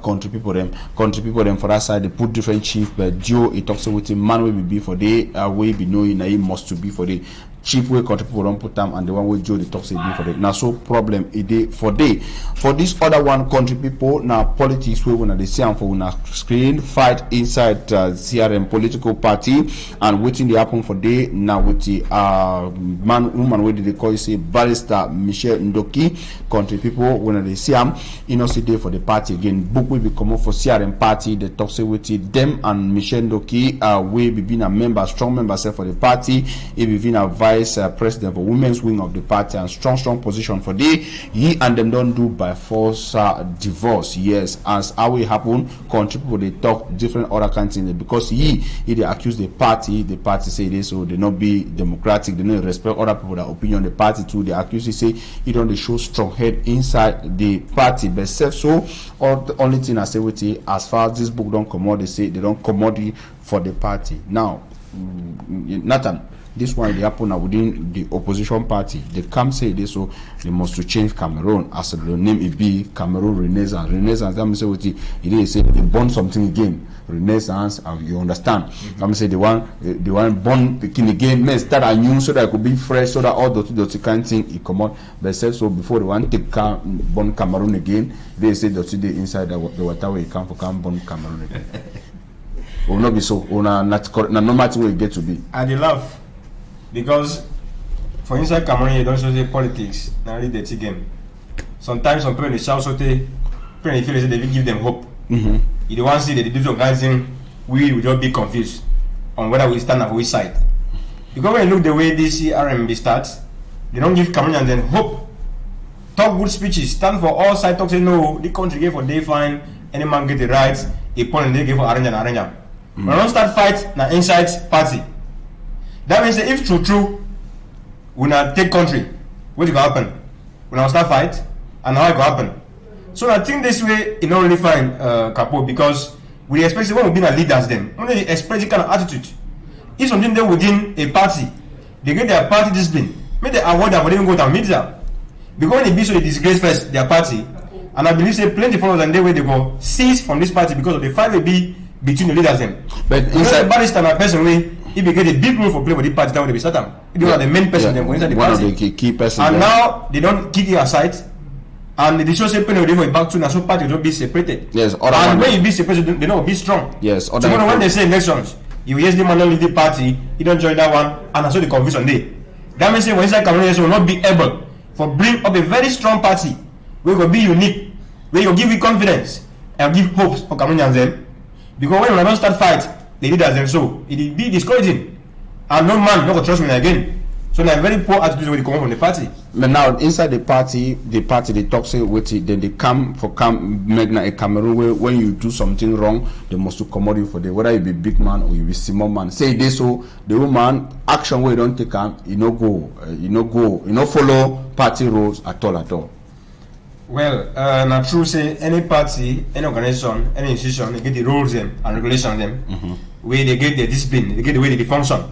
country people them for that side they put different chief, but Joe it talks with him man will be for day way be knowing that he must to be for the cheap way country people don't put them, and the one way Joe the talks be for the now so problem it day for this other one country people now politics we when they see them for una screen fight inside CRM political party and waiting they happen for day now with the woman where they call you say barrister Michelle Ndoki country people when they see them see day for the party again book will be come for CRM party they talk say with them and Michelle Ndoki we be being a member strong member for the party it be being a vice vice president for women's wing of the party, and strong position for the he and them don't do by force divorce. Yes, as how it happen, country people they talk different other kinds of things because he they accuse the party say this, so they not be democratic, they don't respect other people that opinion. The party too, they accuse he say he don't show strong head inside the party. But so all the only thing I say with it, as far as this book don't come out, they say they don't commodity for the party. Now, Nathan, this one they happen now within the opposition party. They come say this, so they must to change Cameroon as the name it be Cameroon Renaissance. Renaissance, that means what it is say they born something again. Renaissance, you understand? Let me say the one born the king again, may start anew so that it could be fresh, so that all the kind of thing it come out. But said so before the one take born Cameroon again, they say that today inside the water where it come born Cameroon again. Will not be so. Or not no matter where it get to be. I dey laugh because for inside Cameroon you don't say politics, now really dirty game. Sometimes some people they shout so they feel they give them hope. If they want to see that they do some kind of thing, we will just be confused on whether we stand on which side. Because when you look the way this RMB starts, they don't give Cameroonians then hope. Talk good speeches, stand for all sides, talk say no, the country gave for day fine, any man get the rights, a point they give for arrange. When don't start fight, na inside party. That means that if true, we not take country, what will happen? We not start fight, and how it will happen? So I think this way it not really fine, Capo, because we expect when we be the leaders them, when they express this kind of attitude. If something there within a party, they get their party discipline, make they avoid them, but they even go down media. Because when they be so they disgrace first their party, and I believe say plenty followers and they way they go cease from this party because of the fight will be between the leaders them. But inside the barrister and person way, if they get a big role for play for the party, that will be certain. They are the main person them inside the one party. One of the key person. And now they don't kick you aside. And they show say penny they for back to na so party will be separated. Yes, and when you be separated, they don't be strong. Yes, so when they say elections, you yes the man don't lead the party, you don't join that one, and so the confusion day. That means say when inside Cameroon will not be able for bring up a very strong party where will be unique, where you give you confidence and give hopes for Cameroonians them. Because when we don't start fight, they leaders them so it will be discouraging. And no man not trust me again. So they have very poor attitude when they come from the party. But now inside the party they talk say with it, then they come make a Cameroon where when you do something wrong, they must to commode you for the whether you be big man or you be small man. Say this so the woman action where you don't take you no follow party rules at all. Well, na true say any party, any organization, any institution, they get the rules them and regulations them, where they get the discipline, they get the way they function.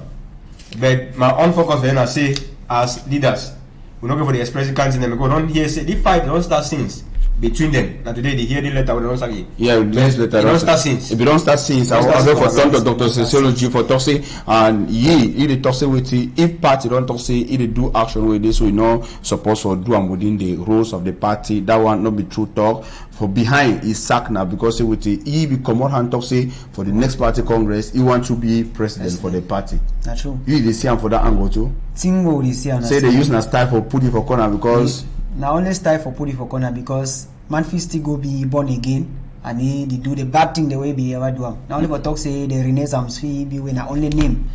But my own focus then I say as leaders, we not go for the expressive kind of them because don't hear say the fight don't start since between them. Now today they hear the letter we don't start it. Yeah, next letter don't start since. If you don't start since, I will for some doctor sociology for talk say and he talk say with if party don't talk say he do action with this, so you know supposed to do and within the rules of the party. That one not be true talk. For behind is sack now because with he become more hand talk say for the next party congress he want to be president for the party. That's true. You dey see him for that angle too. Tingo dey see say they use na style for put it for corner because now only style for put it for corner because man fit still go be born again and he do the bad thing the way be ever do am. Now only for talk say the Renaissance fit be when I only name.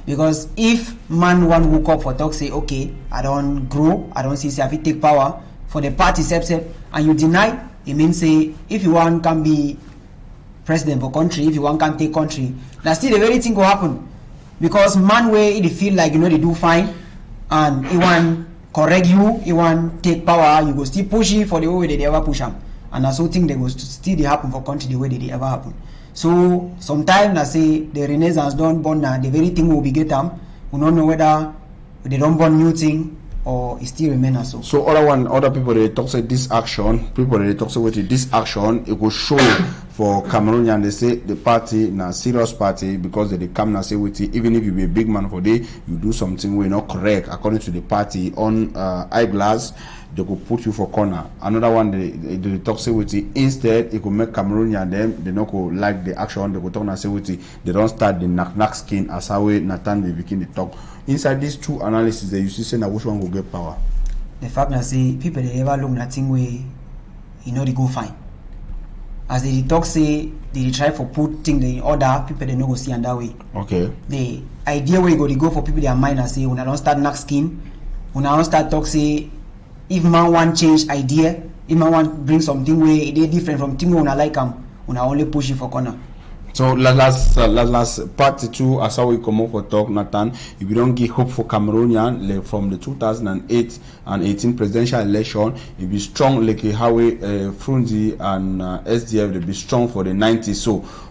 Because if man one woke up for talk say okay I don't grow, I don't see say I fit take power for the party self and you deny, it means say if you want can be president for country, if you want can take country, that's still the very thing will happen. Because man way they feel like they do fine and he want correct you, he want take power, you go still push it for the way they ever push them. And that's so thing they go still they happen for country the way they ever happen. So sometimes I say the Renaissance don't born now, the very thing will be get them. We don't know whether they don't born new thing or it still remain as so. So other people they talk say this action, people they talk say with this action, it will show for Cameroonian they say the party na serious party because they come and say with it, even if you be a big man for day, you do something way not correct according to the party on eyeglass, they could put you for corner. Another one they talk say with it, instead it could make Cameroonian them they not go like the action, they could talk and say with it, they don't start the knock skin as how way Nathan be begin the talk. Inside these two analyses that you see say now which one will get power. The fact that say people they ever look nothing way they go fine. as they talk say they try for put things in order, people they no go see and that way. Okay. The idea where you go for people their mind and say when I don't start knock skin, when I don't start talk say if man want change idea, if man want bring something where they different from thing when I like them, when I only push it for corner. So last part 2 as how we come up for talk, Nathan. If you don't give hope for Cameroonian like, from the 2008 and 18 presidential election, it be strong like how we Frunzi and SDF they be strong for the 90s.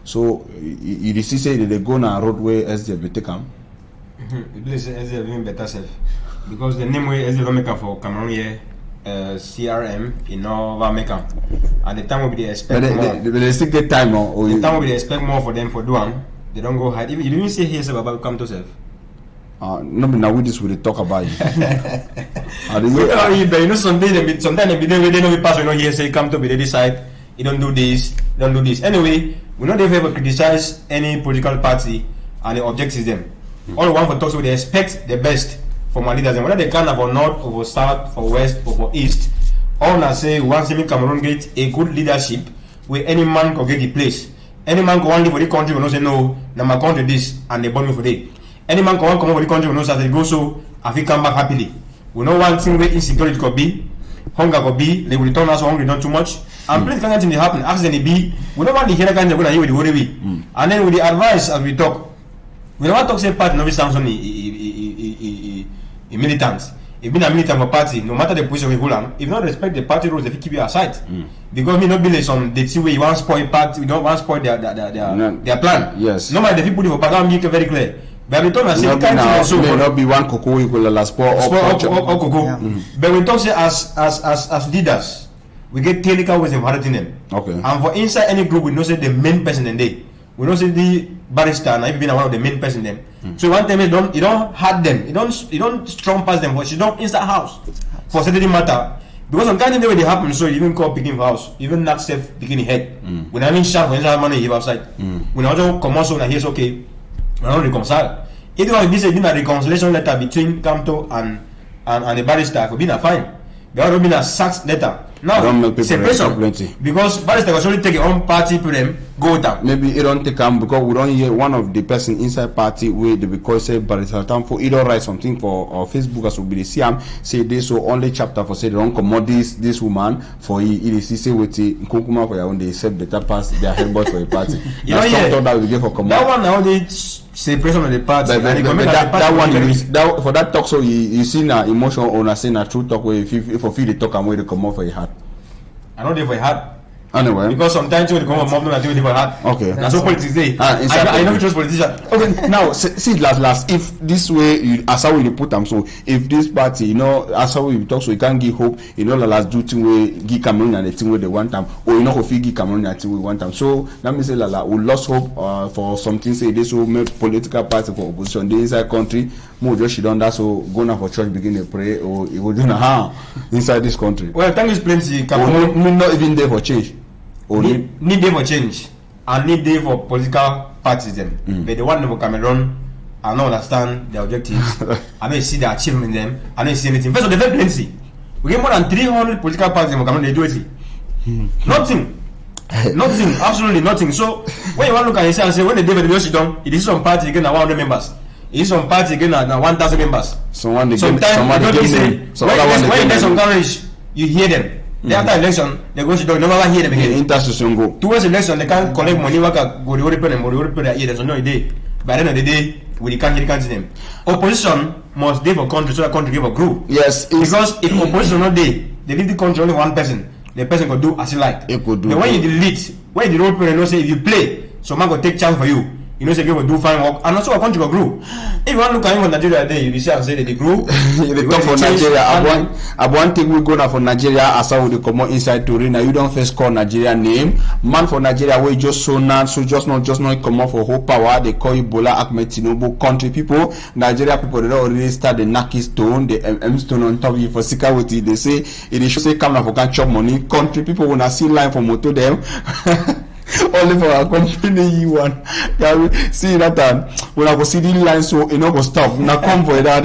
So you see say they go na roadway SDF be take am. Please SDF doing better self because the name way SDF make for Cameroon here. CRM in Nova Mecca. At the time we expect more. They still get time or the time we expect more for them for doing. They don't go hide. If you didn't say here about come to self. No, now we just will talk about it. You know sometimes they know we pass. We know here say come to be they decide. You don't do this. Don't do this. Anyway, we not ever criticize any political party and the objectives them. All one for talks we they expect the best. For my leaders, and whether they can for north, or for south, for west, or for east, all I say once in Cameroon get a good leadership where any man can get the place. Any man can only for the country will not say no, now my country this and they burn me for day. Any man can come for the country will not say go so if he come back happily. We know one thing where insecurity could be, hunger could be, they will return us hungry, not too much. And plenty kind of things happen, accident be, we don't want to hear kind of going with the worry be. And then with the advice as we talk, we don't want to talk say part no sounds on militants. If been a militant for party, no matter the position we hold on, if you don't respect the party rules, they keep you aside. Because me not be like some the way you want to spoil party, we don't want to spoil their plan. Yes. Normally the people for party make it very clear. But we talk as kind of so may not be one cocoa equal the last sport or cocoa. But we talk say as leaders, we get technical ways of handling them. Okay. And for inside any group, we know say the main person in there. We know say the barrister and I've been one of the main person them. So one time you don't hurt them, you don't strong pass them, but you don't inside house for certain matter. Because on kind of the way they happen, so you even call picking for house, even not safe picking head. When I mean sharp for inside money you outside. When I also come also and here's okay, we don't reconcile. If you want to be a reconciliation letter between Camto and the barrister for being a fine. They already been a sacked letter. Now, separation. Because barrister was only take your own party to them, go down. Maybe it don't take them because we don't hear one of the person inside party where they because say barrister for either write something for Facebook as will be the CM say this so only chapter for say they don't commode this woman for it say with the Nkukuma for your own they accept better pass their headboard for a party. That's something that we get for commode. That one now they separation of the party. That one for that talk so you see na emotion or na say na true talk where if for feel the talk and where they come off for your heart. I know they for your heart. Anyway. Because sometimes when they come up mob I think they for heart. Okay. That's so politics day. I don't trust politicians. Okay, now see last if this way as how we put them so if this party as how we talk so you can't give hope last do thing we give Cameroon and the thing where they want them or if you give Cameroon and thing we want them so let me say we lost hope for something say this will make political party for opposition the inside country more just she done that so go now for church begin to pray or it will do now inside this country. Well thank you plenty Cameroon not even there for change. Need day for change and need day for political parties them. But the one for Cameroon I don't understand their objectives. I don't see the achievement in them. I don't see anything. First of all, they very plenty. We get more than 300 political parties in Cameroon. They do it. Nothing. Nothing. Absolutely nothing. So when you want to look at it and say when the day for the Yoshi done, it is some party again 100 members. It is some party again 1,000 members. Sometimes when you get some courage, you hear them. After election, they go to never hear them again. Intercession go. Towards election, they can't collect money. Go to the pay them, go to the year. There's no day. By the end of the day, we can't see them. Opposition must dey for country so that country give a group. Yes. Because if opposition not dey, they leave the country only one person. The person could do as he like. He could do. But when you delete, when the role player know say if you play, someone go take chance for you. You know, say people do fine work, and also a country will grow. If you want to look at Nigeria today, you see and say that they grow. They talk for Nigeria. I want thing we go now for Nigeria as how they come out inside to now. You don't first call Nigeria name. Man for Nigeria we just so not just not come out for whole power. They call you Bola Ahmed Tinubu. Country people, Nigeria people they already start the Naki stone, the M stone on top of you for security. They say it should say come now for can chop money. Country people when I see line for motor them. Only for our company you want. See that time when I go see the line so go stop. Now come for that.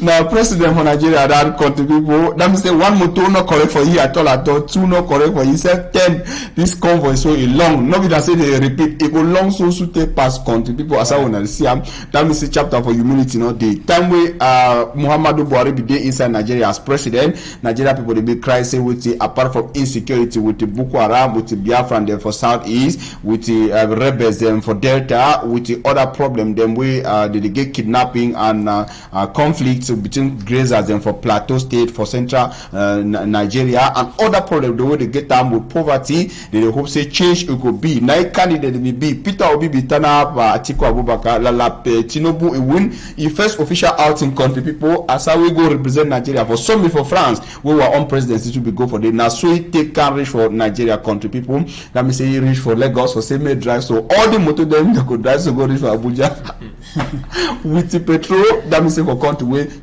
Now, president for Nigeria, that country people, that means say one motor not correct for you at all, two not correct for you. Say 10, this convoy so long. Nobody that say they repeat, it go long so take past country people as I want to see them. That means a chapter for humility, not the time we Muhammadu Buhari be there inside Nigeria as president. Nigeria people they be cry say with the apart from insecurity with the Boko Haram, with the Biafran them for southeast, with the rebels them for Delta, with the other problem them we they get kidnapping and conflicts between grazers and for Plateau State, for central Nigeria, and other problems the way they get down with poverty. They hope say change it could be. Now candidate will be Peter Obi Bitana, Atiku Abubakar, Lalape, Tinubu win. He first official out in country people as how we go represent Nigeria for some for France. We were on presidency to be go for the now so he take can reach for Nigeria country people. That means he reach for Lagos for same drive. So all the motor them they could drive to go reach for Abuja with the petrol. That means for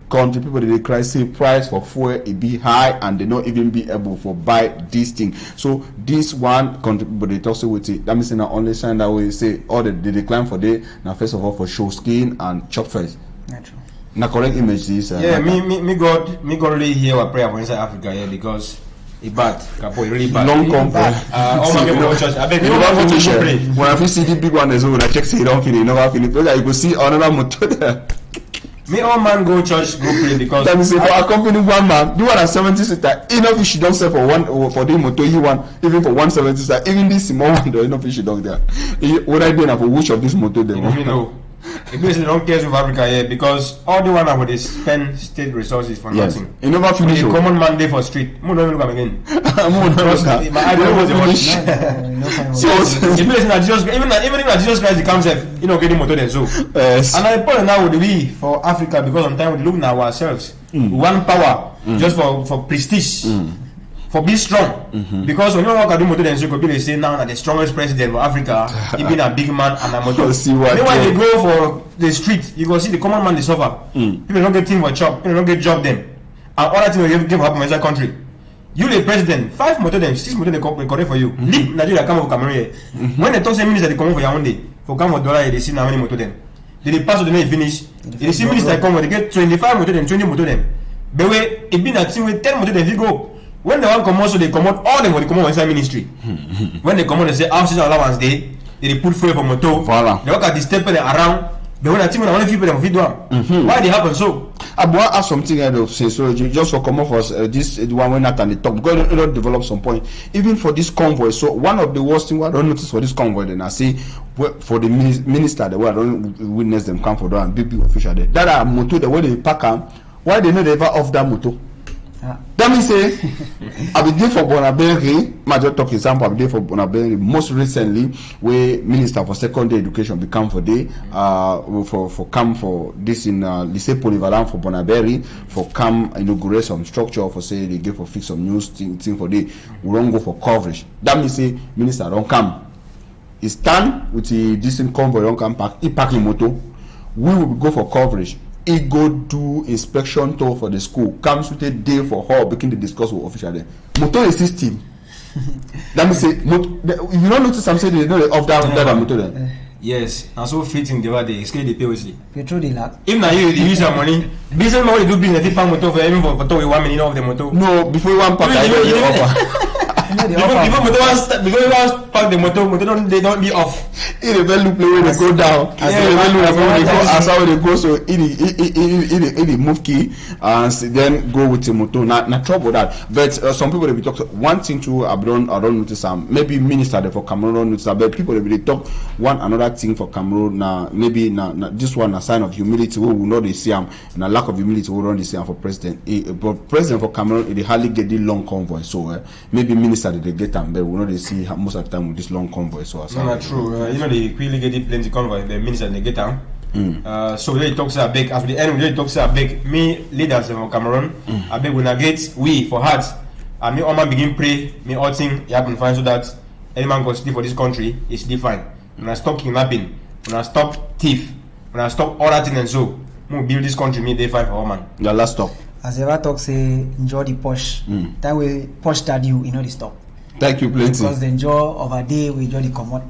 country people they cry say price for fuel it be high and they not even be able for buy this thing. So this one country people they talk with it. That means not only sign that way say all the decline for day now first of all for show skin and chop first. Natural. Now correct image is me God really hear our prayer for inside Africa here because it bad. Kapo really bad. Long comfort. All my people church. I beg you don't want to pray. When I see the big one as well, I check say you don't feel it, never feel it. Because you go see another motor there. Me all man go church go pray because that means for accompany one man, do one at 70 seater. Enough she don't sell for one or for the motor you want even for 170 seater. Even this small one though enough she don't there. What I did for which of this motor they want. You know. It means they don't care with Africa here because all the one that would spend state resources for nothing. You never finish. The common man day for street. Mo don't look at again. My eye don't was the watch. So it means that Jesus, even if Jesus Christ comes, you know, getting motor then so. And I point now would be for Africa because sometimes we look at ourselves. We want power just for prestige. For being strong, because when you walk at the motor, then you could be say now that the strongest president for Africa, he been a big man and a motor. Then when they go for the street, you go see the common man they suffer. People don't get things for job, people don't get job them, and other things will give happen in that country. You the president, 5 motor them, 6 motor they correct for you. Leave Nigeria come for Cameroon here. When they talk say minister they come for your own day for come for dollar they see how many motor them. They pass the day finish. They see minister come they get 25 motor them, 20 motor them. But way it been a team with 10 motor them if you go. When they want come out, so they come out all them when they come out inside ministry. When they come out, they say houses allowance day. They put fuel for motor. Voilà. They work at the step around. But when I think when I want to people them video, why they happen so? I want to ask something I don't say. So just for come off for this one when not on the top because it don't develop some point. Even for this convoy, so one of the worst thing I don't notice for this convoy, then I see for the minister the way I don't witness them come for that and big official there. That are motor the way they pack them. Why they not ever off that motor? That means say I be there for Bonaberi. Major talk example. I be there for Bonaberi. Most recently, where Minister for Secondary Education become for day for come for this in lycée polyvalent for Bonaberi for come inaugurate some structure for say they give for fix some news thing for day. We don't go for coverage. That means say Minister don't come. He stand with the decent convoy don't come pack. He pack in motor. We will go for coverage. He go do inspection tour for the school. Comes with a day for her begin to discuss with official there. Motor is system. Let me say, if you don't notice, I'm saying they know of that motor there. Yes, and so fitting the other day, it's the POC. Petrol they lack. If now you use your money, business money do business. If you motor for even for 1 minute of the motor. No, before one pack, I know you offer. Before you want park the motor they don't be off. It will look the way they go down. As how they go, so it move key and then go with the motor. Not trouble that. But some people they be talk. One thing too, I don't notice. Maybe minister there for Cameroon don't notice. But people they talk one another thing for Cameroon. Now maybe now this one a sign of humility. We will not they see and a lack of humility. We don't see for president. But president for Cameroon they hardly get the long convoy. So maybe minister they get them, but we know they see most of the time with this long convoy. So not true. You know they quickly get the plenty convoy. The minister they get them. So they talk say big. After the end, they talk say big. Me leaders from Cameroon, I beg when I get we for heart. And me all man begin pray. Me all thing happen fine so that any man go steal for this country is still fine. When I stop kidnapping, when I stop thief, when I stop all that thing and so, we build this country. Me day fine for all man. The last stop. As ever talk say enjoy the push. That way push that you know the stop. Thank you plenty. Because the enjoy of a day we enjoy the commode.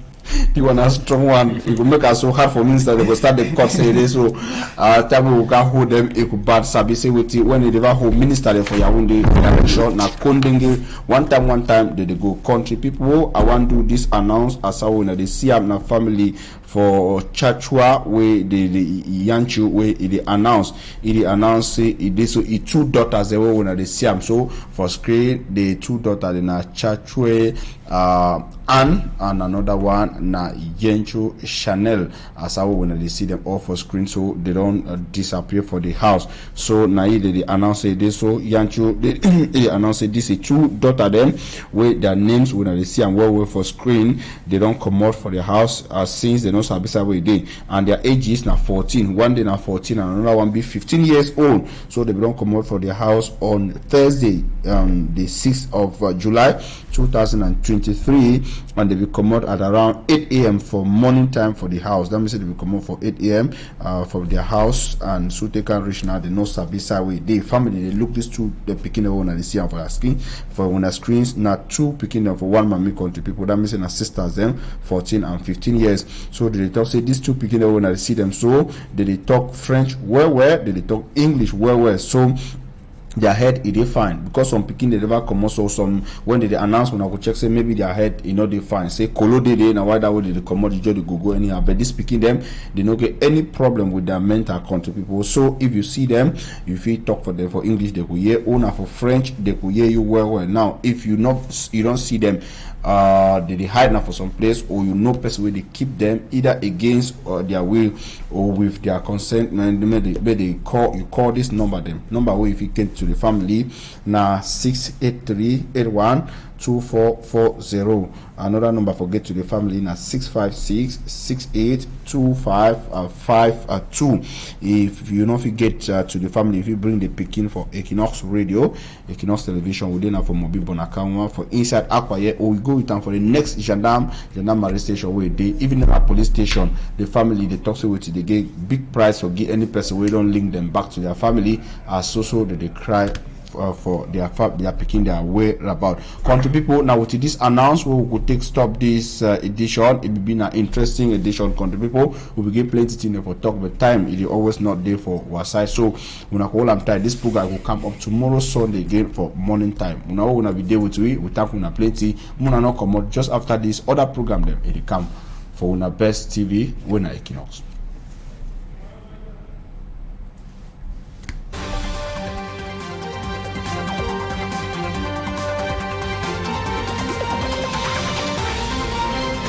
you want a strong one. It will make us so hard for minister. They will start the court say this. So time we can hold them. It could bad sabi say with when they never hold minister for Yaoundé election. Now Kondenge one time they go country people. I want to do this announce as I want the Siam na family for Chachua where the Yanchu where it announce say it so it two daughters they were when the Siam. So for screen the two daughters in a Chachua Anne and another one na Yencho Chanel as I when they see them all for screen so they don't disappear for the house. So now they announce this so Yancho they announce this is two daughter them where their names when they see them well for screen they don't come out for the house since they don't sabi way day and their ages now 14 one day now 14 and another one be 15 years old so they don't come out for their house on Thursday the 6th of July 2023 and they will come out at around 8 a.m. for morning time for the house. That means they will come out for 8 a.m. For their house and so they can reach now the no Sabisa way. The family they look this two the picking of one and they see for their screen for on the screens now two picking of one mommy country people that means in sisters them 14 and 15 years. So they talk say these two picking of one and they see them so they talk French well they talk English well so their head it is fine because some picking they never come also some when they announce when I go check say maybe their head they fine say Kolo they now why that way they come out the go anyhow but this picking them they don't get any problem with their mental country people. So if you see them if you talk for them for English they could hear owner for French they could hear you well now if you don't see them they hide now for some place or person where they keep them either against their will or with their consent and they call this number where if you get to the family now 683812440 another number for get to the family now 656682552 if you know if you get to the family if you bring the Pekin for Equinoxe radio Equinoxe television within for mobile bonakawa for inside Aquaye or we go with them for the next gendarmerie station where they even in a police station the family they talk with they get big price for get any person we don't link them back to their family as so that they cry for their picking their way about country people. Now with this announcement we could stop this edition. It will be an interesting edition country people we will get plenty things for talk but time it is always not there for our side so when I call am time this program will come up tomorrow Sunday again for morning time we now gonna be there with we talk una plenty muna not come out just after this other program them it come for una best TV when Equinoxe.